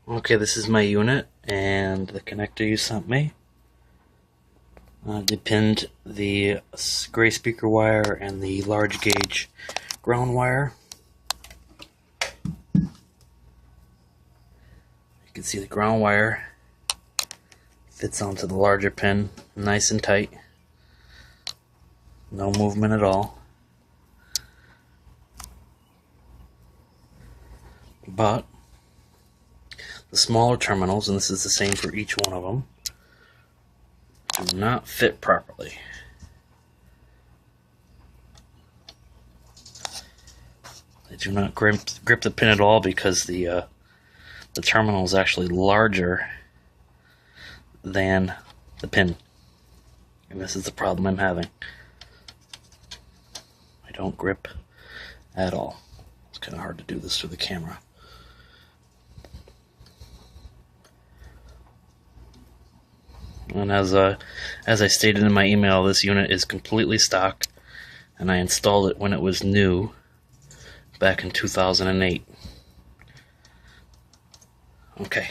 Okay, this is my unit and the connector you sent me. They pinned the gray speaker wire and the large gauge ground wire. You can see the ground wire fits onto the larger pin nice and tight. No movement at all. But the smaller terminals, and this is the same for each one of them, do not fit properly. They do not grip the pin at all because the terminal is actually larger than the pin. And this is the problem I'm having. I don't grip at all. It's kind of hard to do this through the camera. And as I stated in my email, this unit is completely stock, and I installed it when it was new back in 2008. Okay.